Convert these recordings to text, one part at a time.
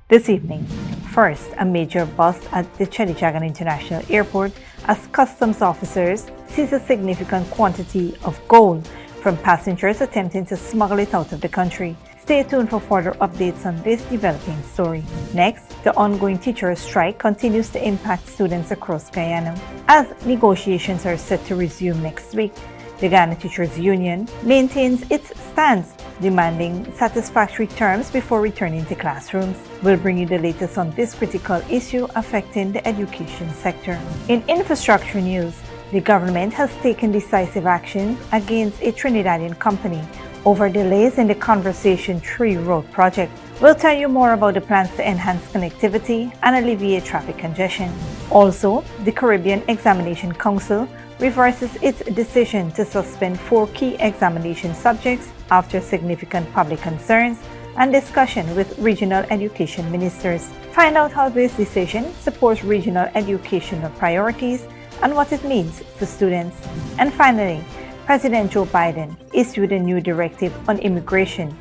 This evening, first, a major bust at the Chedichagan International Airport as customs officers seize a significant quantity of gold from passengers attempting to smuggle it out of the country. Stay tuned for further updates on this developing story. Next, the ongoing teachers' strike continues to impact students across Guyana. As negotiations are set to resume next week, the Guyana Teachers Union maintains its stance, demanding satisfactory terms before returning to classrooms. We'll bring you the latest on this critical issue affecting the education sector. In infrastructure news, the government has taken decisive action against a Trinidadian company over delays in the Conversation 3 road project. We'll tell you more about the plans to enhance connectivity and alleviate traffic congestion. Also, the Caribbean Examination Council reverses its decision to suspend 4 key examination subjects after significant public concerns and discussion with regional education ministers. Find out how this decision supports regional educational priorities and what it means for students. And finally, President Joe Biden issued a new directive on immigration,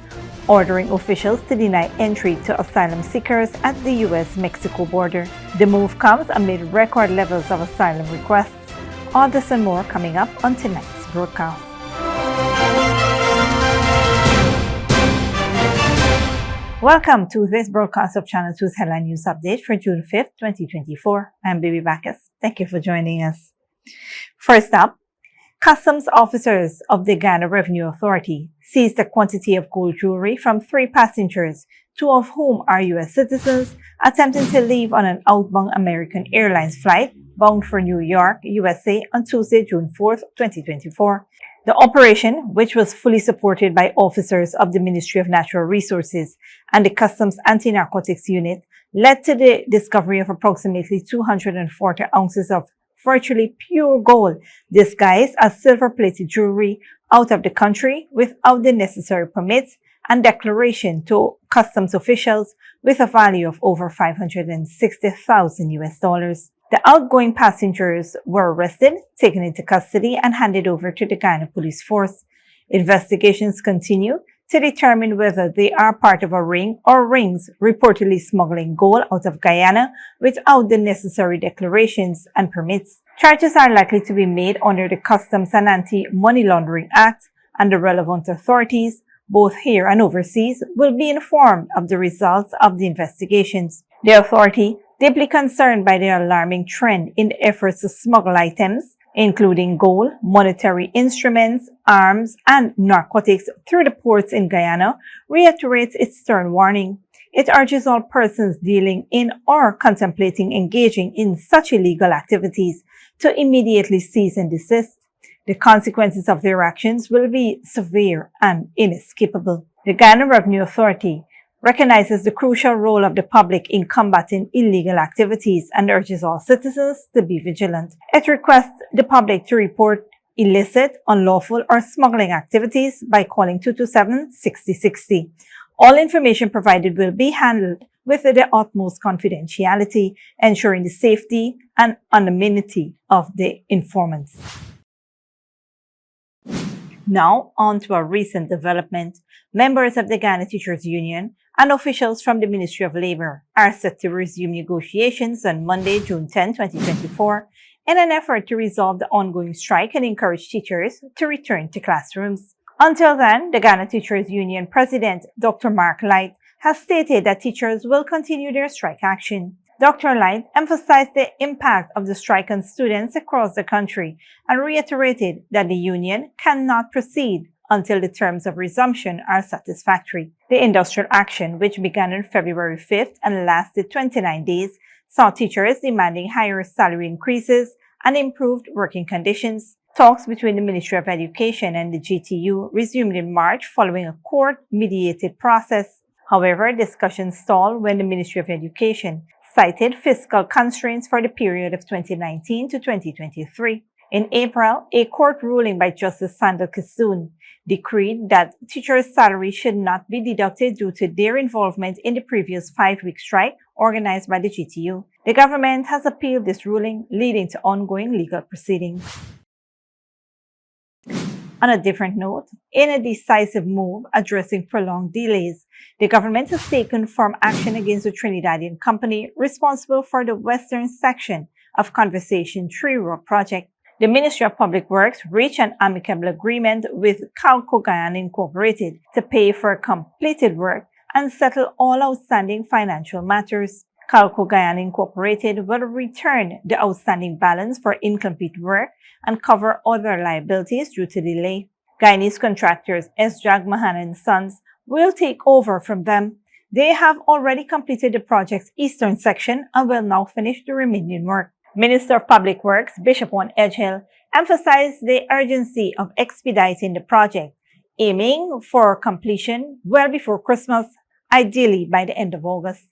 ordering officials to deny entry to asylum seekers at the U.S.-Mexico border. The move comes amid record levels of asylum requests. All this and more coming up on tonight's broadcast. Welcome to this broadcast of Channel 2's Headline News Update for June 5th, 2024. I'm Baby Bacchus. Thank you for joining us. First up, customs officers of the Guyana Revenue Authority seized a quantity of gold jewelry from 3 passengers, 2 of whom are U.S. citizens, attempting to leave on an outbound American Airlines flight bound for New York, USA on Tuesday, June 4th, 2024. The operation, which was fully supported by officers of the Ministry of Natural Resources and the Customs Anti-Narcotics Unit, led to the discovery of approximately 240 ounces of virtually pure gold disguised as silver-plated jewelry out of the country without the necessary permits and declaration to customs officials with a value of over $560,000. The outgoing passengers were arrested, taken into custody, and handed over to the Guyana Police Force. Investigations continue to determine whether they are part of a ring or rings reportedly smuggling gold out of Guyana without the necessary declarations and permits. Charges are likely to be made under the Customs and Anti-Money Laundering Act, and the relevant authorities, both here and overseas, will be informed of the results of the investigations. The authority, deeply concerned by the alarming trend in the efforts to smuggle items, including gold, monetary instruments, arms, and narcotics through the ports in Guyana, reiterates its stern warning. It urges all persons dealing in or contemplating engaging in such illegal activities to immediately cease and desist. The consequences of their actions will be severe and inescapable. The Guyana Revenue Authority recognizes the crucial role of the public in combating illegal activities and urges all citizens to be vigilant. It requests the public to report illicit, unlawful, or smuggling activities by calling 227-6060. All information provided will be handled with the utmost confidentiality, ensuring the safety and anonymity of the informants. Now, on to a recent development. Members of the Guyana Teachers Union and officials from the Ministry of Labor are set to resume negotiations on Monday, June 10, 2024, in an effort to resolve the ongoing strike and encourage teachers to return to classrooms. Until then, the Guyana Teachers Union President, Dr. Mark Light, has stated that teachers will continue their strike action. Dr. Light emphasized the impact of the strike on students across the country and reiterated that the union cannot proceed until the terms of resumption are satisfactory. The industrial action, which began on February 5th and lasted 29 days, saw teachers demanding higher salary increases and improved working conditions. Talks between the Ministry of Education and the GTU resumed in March following a court-mediated process. However, discussions stalled when the Ministry of Education cited fiscal constraints for the period of 2019 to 2023. In April, a court ruling by Justice Sandal Kissoon decreed that teachers' salaries should not be deducted due to their involvement in the previous 5-week strike organized by the GTU. The government has appealed this ruling, leading to ongoing legal proceedings. On a different note, in a decisive move addressing prolonged delays, the government has taken firm action against the Trinidadian company responsible for the western section of Conversation Tree Road project. The Ministry of Public Works reached an amicable agreement with Calco Guyana Incorporated to pay for completed work and settle all outstanding financial matters. Calco Guyana Incorporated will return the outstanding balance for incomplete work and cover other liabilities due to delay. Guyanese contractors Esjag Mahan and Sons will take over from them. They have already completed the project's eastern section and will now finish the remaining work. Minister of Public Works Bishop One Edgehill emphasized the urgency of expediting the project, aiming for completion well before Christmas, ideally by the end of August.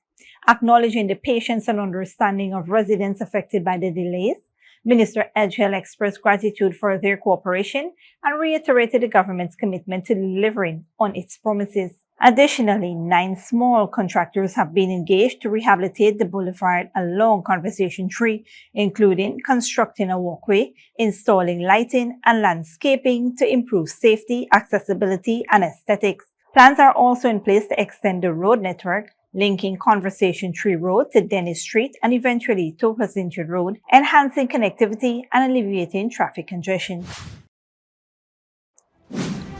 Acknowledging the patience and understanding of residents affected by the delays, Minister Edgehill expressed gratitude for their cooperation and reiterated the government's commitment to delivering on its promises. Additionally, 9 small contractors have been engaged to rehabilitate the boulevard along Conversation Tree, including constructing a walkway, installing lighting and landscaping to improve safety, accessibility, and aesthetics. Plans are also in place to extend the road network, linking Conversation Tree Road to Dennis Street and eventually to Passenger Road, enhancing connectivity and alleviating traffic congestion.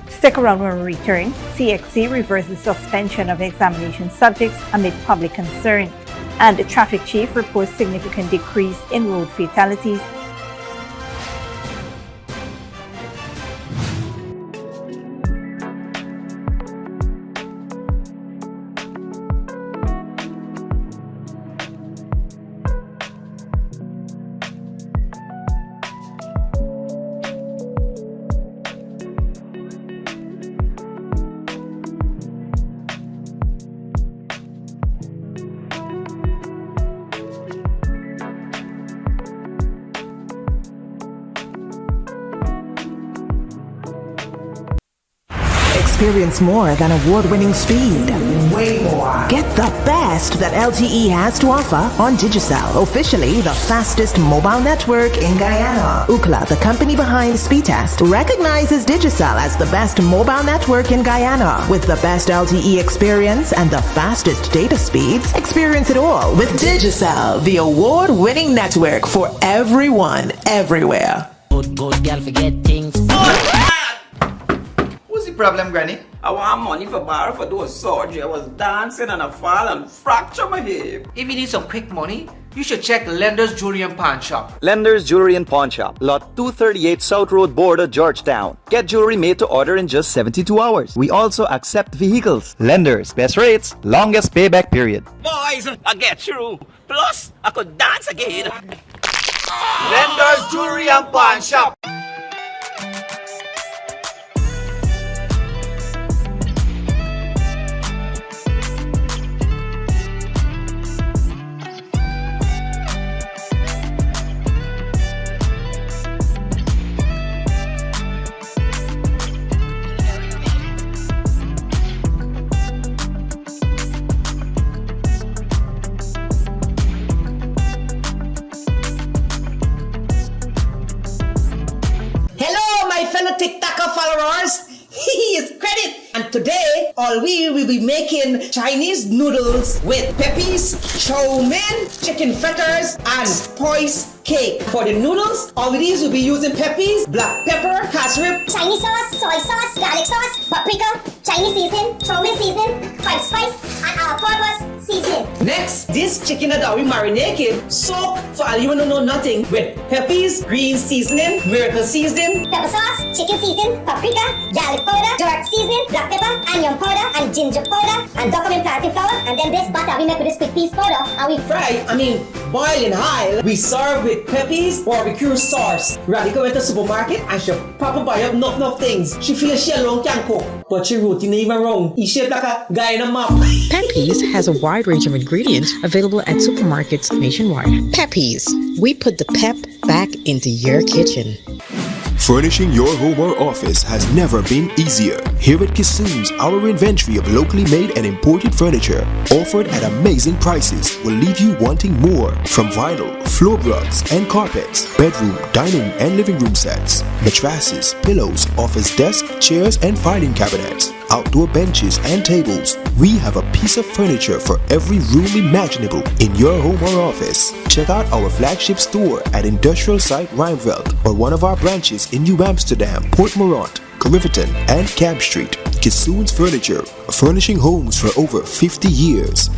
Stick around when we return. CXC reverses suspension of examination subjects amid public concern, and the traffic chief reports significant decrease in road fatalities. Experience more than award-winning speed. Way more. Get the best that LTE has to offer on Digicel, officially the fastest mobile network in Guyana. Ookla, the company behind Speedtest, recognizes Digicel as the best mobile network in Guyana. With the best LTE experience and the fastest data speeds, experience it all with Digicel, the award-winning network for everyone, everywhere. Good girl forget things. What's the problem, Granny? I want money for borrow for those surgery. I was dancing and I fall and fracture my hip. If you need some quick money, you should check Lender's Jewelry and Pawn Shop. Lender's Jewelry and Pawn Shop, Lot 238 South Road Border, Georgetown. Get jewelry made to order in just 72 hours. We also accept vehicles. Lender's, best rates, longest payback period. Boys, I get through. Plus, I could dance again. Lender's Jewelry and Pawn Shop. TikToker followers, he is credit. And today, all we will be making Chinese noodles with peppies, chow mein, chicken fritters, and spice cake. For the noodles, all of these will be using peppies, black pepper, cashew, Chinese sauce, soy sauce, garlic sauce, paprika, Chinese seasoning, chow mein seasoning, five spice, and all-purpose seasoning. Next, this chicken that we marinated, soak for all you want to know nothing with peppies, green seasoning, miracle seasoning, pepper sauce, chicken seasoning, paprika, garlic powder, jerk seasoning, black pepper, onion powder, and ginger powder, and document plantain flour, and then this butter we make with this quick piece powder, and we boil in high. We serve with peppies, barbecue sauce. Radhika went to the supermarket and she proper buy up enough things. She feels she alone can cook, but she routine even wrong. She shaped like a guy in a map. Peppies has a wide range of ingredients available at supermarkets nationwide. Peppies, we put the pep back into your kitchen. Furnishing your home or office has never been easier. Here at Kissoon's, our inventory of locally made and imported furniture, offered at amazing prices, will leave you wanting more. From vinyl, floor rugs and carpets, bedroom, dining and living room sets, mattresses, pillows, office desk, chairs and filing cabinets, outdoor benches and tables. We have a piece of furniture for every room imaginable in your home or office. Check out our flagship store at Industrial Site Rijnveld or one of our branches in New Amsterdam, Port Morant, Riverton and Camp Street. Kissoon's Furniture, furnishing homes for over 50 years.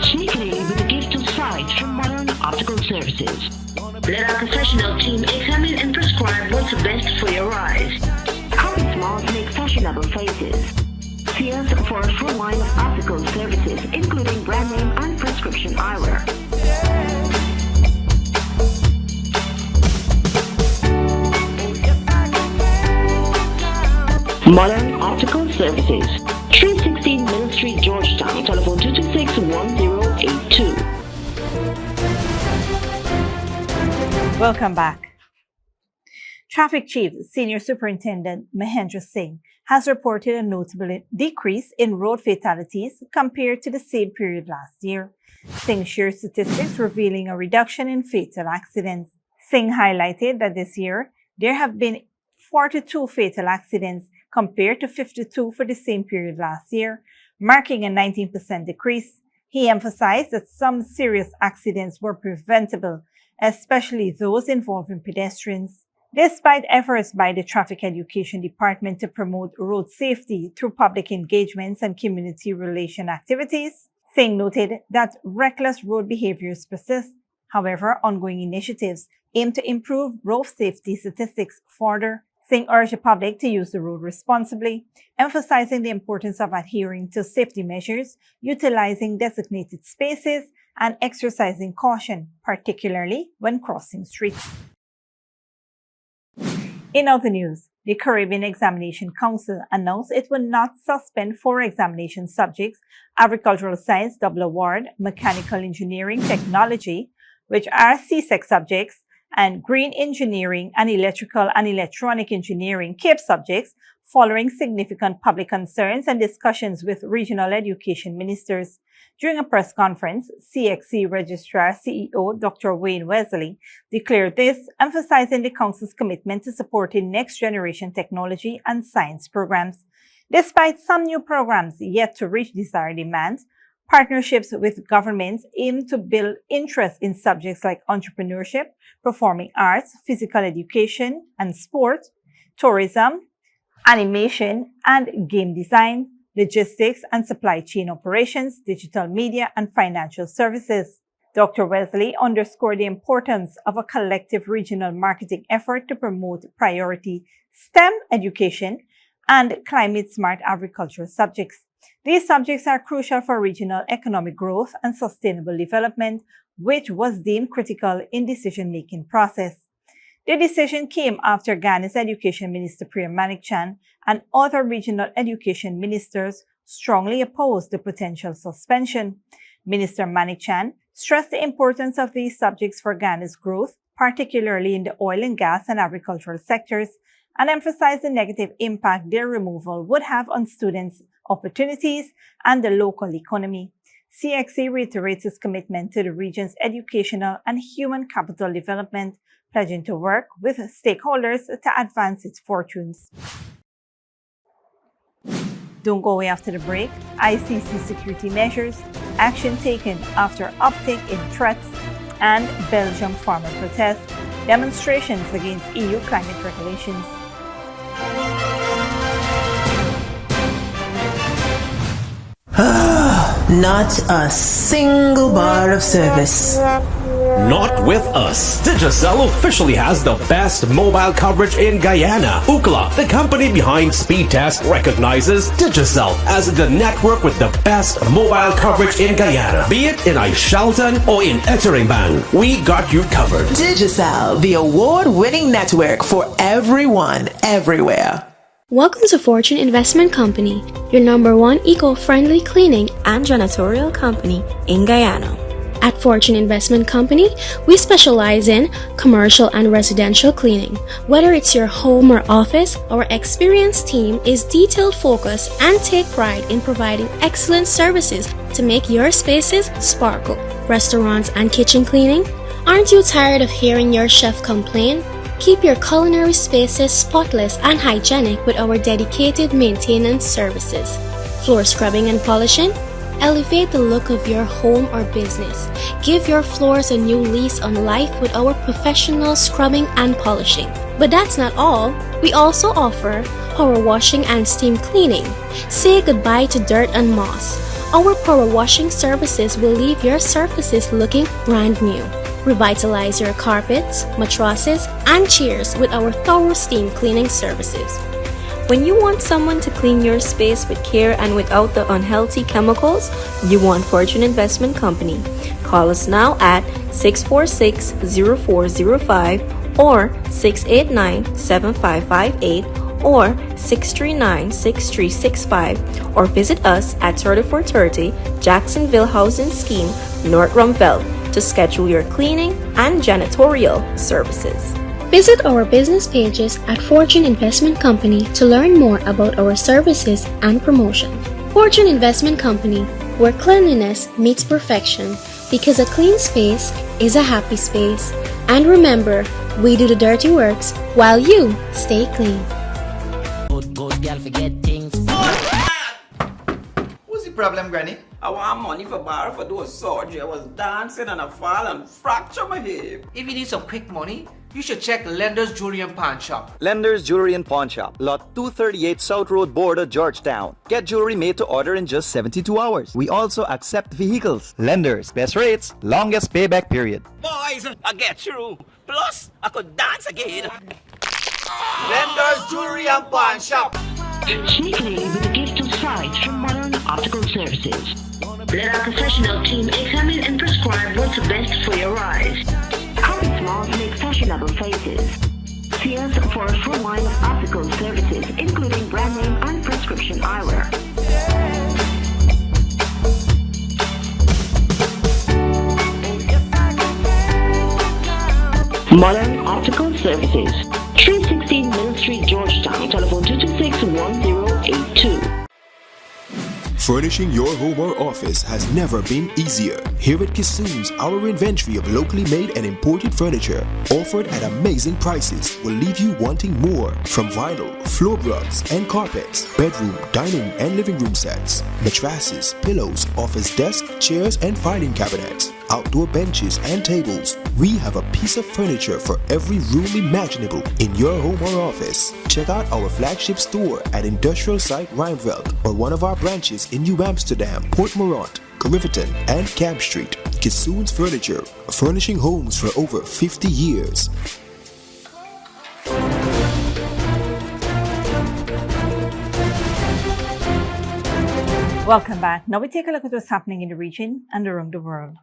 Sneakily with a gift of sight from Modern Optical Services. Let our professional team examine and prescribe what's best for your eyes. Our smiles make fashionable faces. See us for a full line of optical services, including brand name and prescription eyewear. Modern Optical Services, 316 Mill Street, Georgetown. Telephone 226-1082. Welcome back. Traffic Chief Senior Superintendent Mahendra Singh has reported a notable decrease in road fatalities compared to the same period last year. Singh shared statistics revealing a reduction in fatal accidents. Singh highlighted that this year there have been 42 fatal accidents compared to 52 for the same period last year, marking a 19% decrease. He emphasized that some serious accidents were preventable, especially those involving pedestrians. Despite efforts by the Traffic Education Department to promote road safety through public engagements and community relation activities, Singh noted that reckless road behaviors persist. However, ongoing initiatives aim to improve road safety statistics further. Singh urged the public to use the road responsibly, emphasizing the importance of adhering to safety measures, utilizing designated spaces, and exercising caution, particularly when crossing streets. In other news, the Caribbean Examination Council announced it will not suspend 4 examination subjects: Agricultural Science Double Award, Mechanical Engineering Technology, which are CSEC subjects, and Green Engineering and Electrical and Electronic Engineering CAPE subjects, following significant public concerns and discussions with regional education ministers. During a press conference, CXC Registrar CEO Dr. Wayne Wesley declared this, emphasizing the Council's commitment to supporting next-generation technology and science programs. Despite some new programs yet to reach desired demand, partnerships with governments aim to build interest in subjects like entrepreneurship, performing arts, physical education and sport, tourism, animation and game design, logistics and supply chain operations, digital media and financial services. Dr. Wesley underscored the importance of a collective regional marketing effort to promote priority STEM education and climate-smart agricultural subjects. These subjects are crucial for regional economic growth and sustainable development, which was deemed critical in decision-making process. The decision came after Ghana's Education Minister Priya Manik-Chan and other regional education ministers strongly opposed the potential suspension. Minister Manik-Chan stressed the importance of these subjects for Ghana's growth, particularly in the oil and gas and agricultural sectors, and emphasized the negative impact their removal would have on students' opportunities and the local economy. CXC reiterates its commitment to the region's educational and human capital development, pledging to work with stakeholders to advance its fortunes. Don't go away after the break. ICC security measures, action taken after uptick in threats, and Belgium farmer protests, demonstrations against EU climate regulations. Not a single bar of service. Not with us. Digicel officially has the best mobile coverage in Guyana. Ookla, the company behind Speed Test, recognizes Digicel as the network with the best mobile coverage in Guyana. Be it in Aishalton or in Etteringban, we got you covered. Digicel, the award-winning network for everyone, everywhere. Welcome to Fortune Investment Company, your #1 eco-friendly cleaning and janitorial company in Guyana. At Fortune Investment Company, we specialize in commercial and residential cleaning. Whether it's your home or office, our experienced team is detailed focused and take pride in providing excellent services to make your spaces sparkle. Restaurants and kitchen cleaning? Aren't you tired of hearing your chef complain? Keep your culinary spaces spotless and hygienic with our dedicated maintenance services. Floor scrubbing and polishing? Elevate the look of your home or business. Give your floors a new lease on life with our professional scrubbing and polishing. But that's not all. We also offer power washing and steam cleaning. Say goodbye to dirt and moss. Our power washing services will leave your surfaces looking brand new. Revitalize your carpets, mattresses, and chairs with our thorough steam cleaning services. When you want someone to clean your space with care and without the unhealthy chemicals, you want Fortune Investment Company. Call us now at 646-0405 or 689-7558 or 639-6365 or visit us at 3430 Jacksonville Housing Scheme, North Rumville to schedule your cleaning and janitorial services. Visit our business pages at Fortune Investment Company to learn more about our services and promotion. Fortune Investment Company, where cleanliness meets perfection, because a clean space is a happy space. And remember, we do the dirty works while you stay clean. Good girl forget things. What's the problem, Granny? I want money for borrow for those surgery. I was dancing and I fall and fracture my hip. If you need some quick money, you should check Lender's Jewelry and Pawn Shop. Lender's Jewelry and Pawn Shop, lot 238 South Road Border, Georgetown. Get jewelry made to order in just 72 hours. We also accept vehicles. Lender's, best rates, longest payback period. Boys, I get through. Plus, I could dance again. Lender's Jewelry and Pawn Shop. Sneakily with a gift of sight from Modern Optical Services. Let our professional team examine and prescribe what's the best for your eyes. Our smiles make fashionable faces. See us for a full line of optical services, including brand name and prescription eyewear. Modern Optical Services, 316 Mill Street, Georgetown. Telephone 226-1082. Furnishing your home or office has never been easier. Here at Kissoon's, our inventory of locally made and imported furniture, offered at amazing prices, will leave you wanting more. From vinyl, floor rugs and carpets, bedroom, dining and living room sets, mattresses, pillows, office desk, chairs and filing cabinets, outdoor benches and tables. We have a piece of furniture for every room imaginable in your home or office. Check out our flagship store at Industrial Site Rijnveld or one of our branches in New Amsterdam, Port Morant, Riverton and Camp Street. Kissoon's Furniture, furnishing homes for over 50 years. Welcome back. Now we take a look at what's happening in the region and around the world.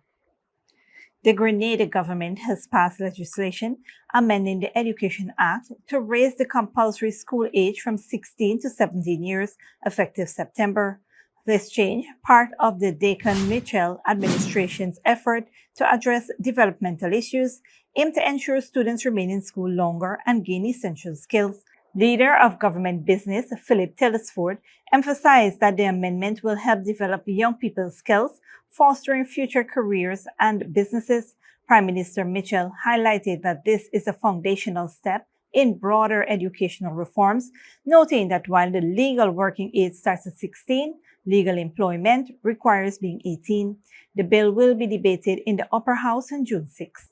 The Grenada government has passed legislation amending the Education Act to raise the compulsory school age from 16 to 17 years, effective September. This change, part of the Declan Mitchell administration's effort to address developmental issues, aim to ensure students remain in school longer and gain essential skills. Leader of government business, Philip Telesford, emphasized that the amendment will help develop young people's skills, fostering future careers and businesses. Prime Minister Mitchell highlighted that this is a foundational step in broader educational reforms, noting that while the legal working age starts at 16, legal employment requires being 18. The bill will be debated in the upper house on June 6th.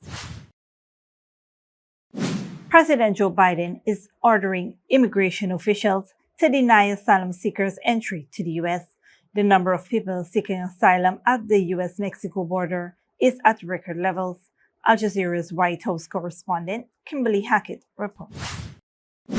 President Joe Biden is ordering immigration officials to deny asylum seekers entry to the U.S. The number of people seeking asylum at the U.S.-Mexico border is at record levels. Al Jazeera's White House correspondent Kimberly Hackett reports.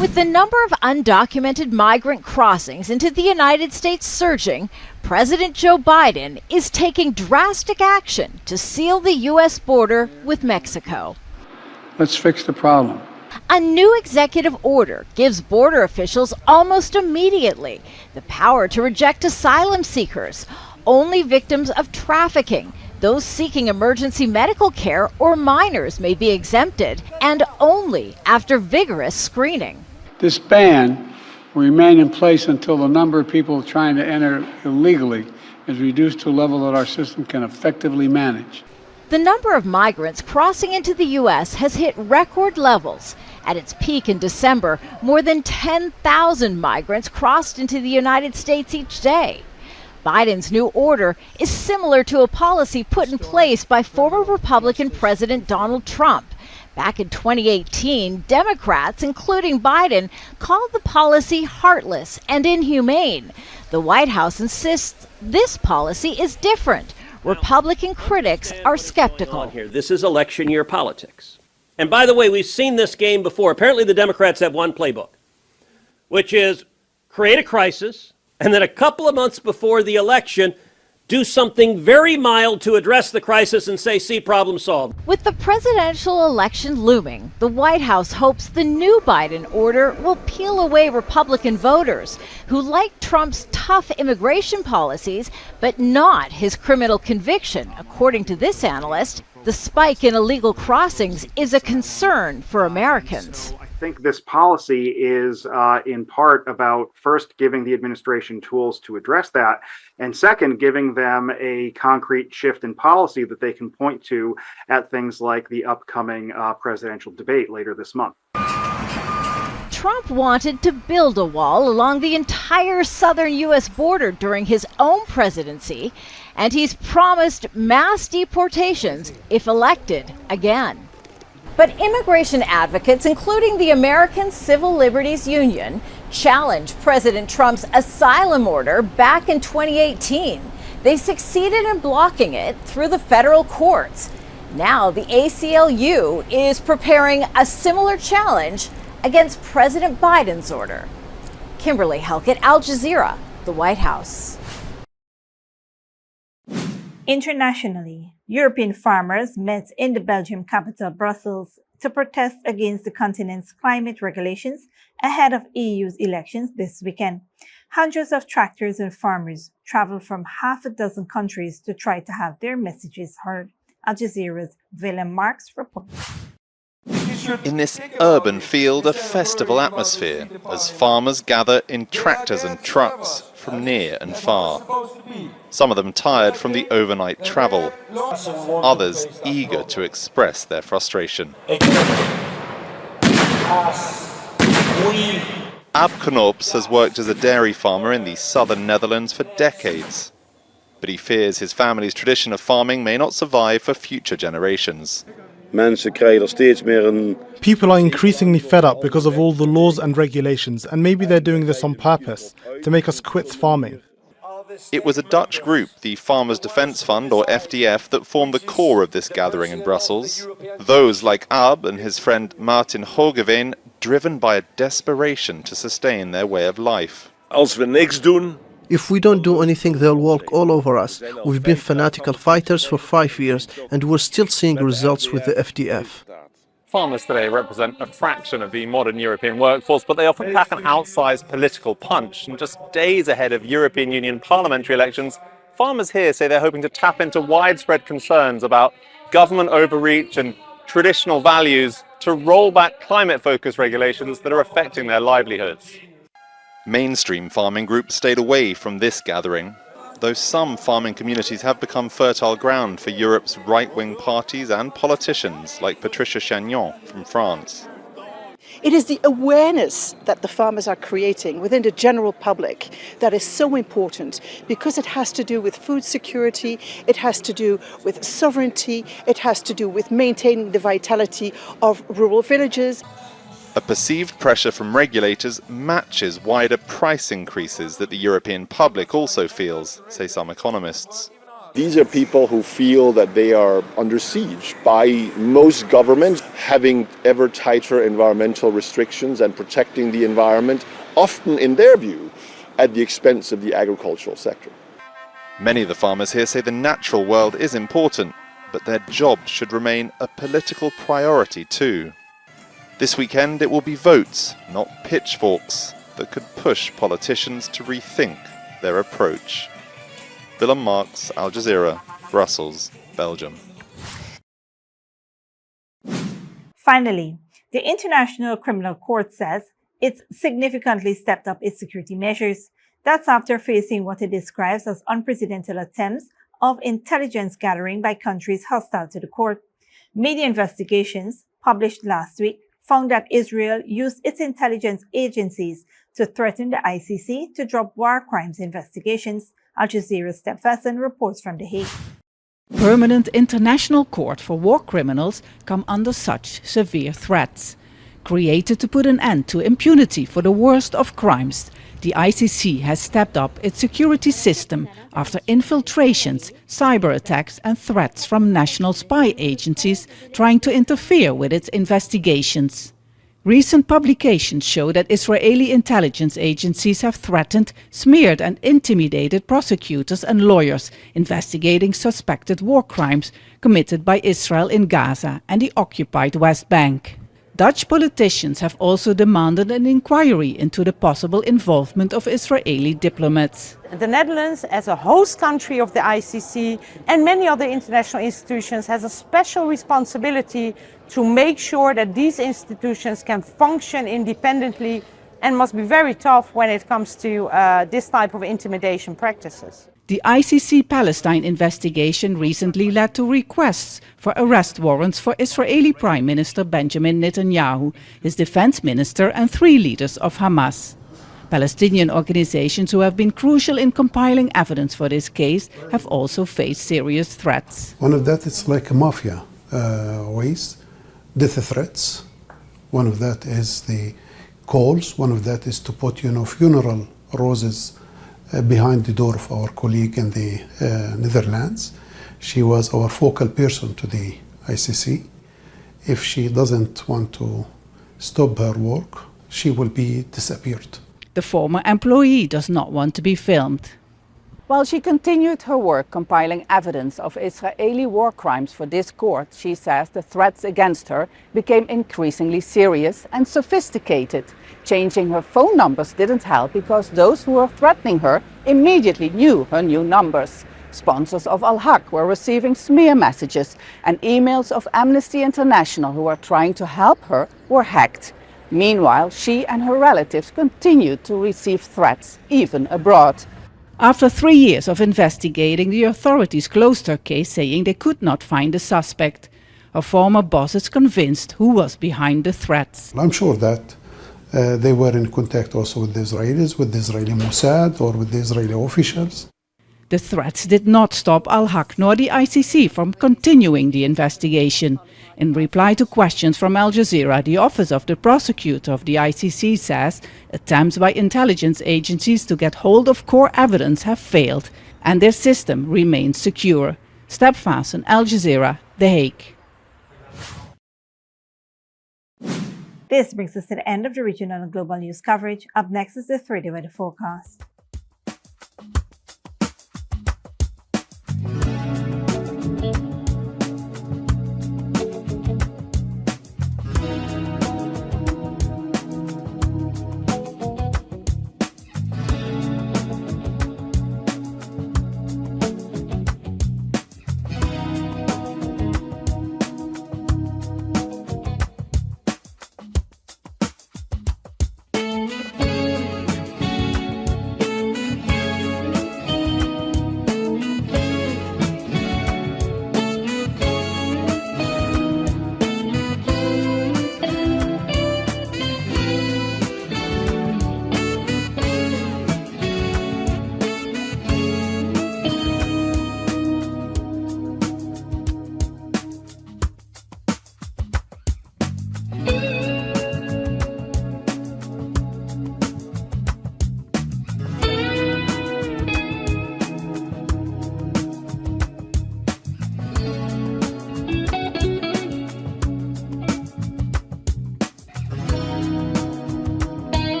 With the number of undocumented migrant crossings into the United States surging, President Joe Biden is taking drastic action to seal the U.S. border with Mexico. Let's fix the problem. A new executive order gives border officials almost immediately the power to reject asylum seekers, only victims of trafficking, Those seeking emergency medical care or minors may be exempted, and only after vigorous screening. This ban will remain in place until the number of people trying to enter illegally is reduced to a level that our system can effectively manage. The number of migrants crossing into the U.S. has hit record levels. At its peak in December, more than 10,000 migrants crossed into the United States each day. Biden's new order is similar to a policy put in place by former Republican President Donald Trump. Back in 2018, Democrats, including Biden, called the policy heartless and inhumane. The White House insists this policy is different. Republican critics are skeptical. This is election year politics. And by the way, we've seen this game before. Apparently the Democrats have one playbook, which is create a crisis, and then a couple of months before the election, do something very mild to address the crisis and say, see, problem solved. With the presidential election looming, the White House hopes the new Biden order will peel away Republican voters who like Trump's tough immigration policies, but not his criminal conviction. According to this analyst, the spike in illegal crossings is a concern for Americans. I think this policy is in part about first giving the administration tools to address that, and second, giving them a concrete shift in policy that they can point to at things like the upcoming presidential debate later this month. Trump wanted to build a wall along the entire southern U.S. border during his own presidency, and he's promised mass deportations if elected again. But immigration advocates, including the American Civil Liberties Union, challenged President Trump's asylum order back in 2018. They succeeded in blocking it through the federal courts. Now the ACLU is preparing a similar challenge against President Biden's order. Kimberly Helkett, Al Jazeera, the White House. Internationally, European farmers met in the Belgium capital Brussels to protest against the continent's climate regulations ahead of EU's elections this weekend. Hundreds of tractors and farmers traveled from half a dozen countries to try to have their messages heard. Al Jazeera's Willem Marks reports. In this urban field, a festival atmosphere as farmers gather in tractors and trucks from near and far. Some of them tired from the overnight travel, others eager to express their frustration. Ab Knops has worked as a dairy farmer in the southern Netherlands for decades, but he fears his family's tradition of farming may not survive for future generations. People are increasingly fed up because of all the laws and regulations, and maybe they're doing this on purpose, to make us quit farming. It was a Dutch group, the Farmers Defence Fund, or FDF, that formed the core of this gathering in Brussels. Those like Ab and his friend Martin Hogeveen, driven by a desperation to sustain their way of life. If we don't do anything, they'll walk all over us. We've been fanatical fighters for 5 years, and we're still seeing results with the FDF. Farmers today represent a fraction of the modern European workforce, but they often pack an outsized political punch. And just days ahead of European Union parliamentary elections, farmers here say they're hoping to tap into widespread concerns about government overreach and traditional values to roll back climate-focused regulations that are affecting their livelihoods. Mainstream farming groups stayed away from this gathering, though some farming communities have become fertile ground for Europe's right-wing parties and politicians like Patricia Chagnon from France. It is the awareness that the farmers are creating within the general public that is so important, because it has to do with food security, it has to do with sovereignty, it has to do with maintaining the vitality of rural villages. A perceived pressure from regulators matches wider price increases that the European public also feels, say some economists. These are people who feel that they are under siege by most governments, having ever tighter environmental restrictions and protecting the environment, often in their view, at the expense of the agricultural sector. Many of the farmers here say the natural world is important, but their jobs should remain a political priority too. This weekend it will be votes, not pitchforks, that could push politicians to rethink their approach. Willem Marks, Al Jazeera, Brussels. Belgium. Finally, the International Criminal Court says it's significantly stepped up its security measures. That's after facing what it describes as unprecedented attempts of intelligence gathering by countries hostile to the court. Media investigations published last week found that Israel used its intelligence agencies to threaten the ICC to drop war crimes investigations. Al Jazeera's Steph Fasson reports from The Hague. Permanent International Court for War Criminals come under such severe threats. Created to put an end to impunity for the worst of crimes, the ICC has stepped up its security system after infiltrations, cyber attacks and threats from national spy agencies trying to interfere with its investigations. Recent publications show that Israeli intelligence agencies have threatened, smeared and intimidated prosecutors and lawyers investigating suspected war crimes committed by Israel in Gaza and the occupied West Bank. Dutch politicians have also demanded an inquiry into the possible involvement of Israeli diplomats. The Netherlands, as a host country of the ICC and many other international institutions, has a special responsibility to make sure that these institutions can function independently and must be very tough when it comes to this type of intimidation practices. The ICC Palestine investigation recently led to requests for arrest warrants for Israeli Prime Minister Benjamin Netanyahu, his defense minister and 3 leaders of Hamas. Palestinian organizations who have been crucial in compiling evidence for this case have also faced serious threats. One of that is like a mafia ways, death threats. One of that is the calls. One of that is to put, funeral roses behind the door of our colleague in the Netherlands. She was our focal person to the ICC. If she doesn't want to stop her work, she will be disappeared. The former employee does not want to be filmed. While she continued her work compiling evidence of Israeli war crimes for this court, she says the threats against her became increasingly serious and sophisticated. Changing her phone numbers didn't help because those who were threatening her immediately knew her new numbers. Sponsors of Al-Haq were receiving smear messages, and emails of Amnesty International who were trying to help her were hacked. Meanwhile, she and her relatives continued to receive threats, even abroad. After 3 years of investigating, the authorities closed her case, saying they could not find a suspect. Her former boss is convinced who was behind the threats. I'm sure that they were in contact also with the Israelis, with the Israeli Mossad or with the Israeli officials. The threats did not stop Al-Haq nor the ICC from continuing the investigation. In reply to questions from Al Jazeera, the Office of the Prosecutor of the ICC says attempts by intelligence agencies to get hold of core evidence have failed and their system remains secure. Steph Fasson, Al Jazeera, The Hague. This brings us to the end of the regional and global news coverage. Up next is the 3-day weather forecast.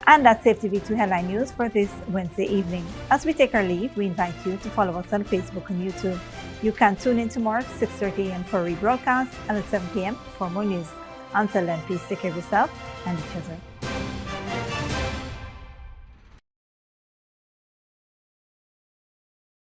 And that's Safe TV2 Headline News for this Wednesday evening. As we take our leave, we invite you to follow us on Facebook and YouTube. You can tune in tomorrow at 6:30 a.m. for rebroadcast and at 7 p.m. for more news. Until then, please take care of yourself and each other.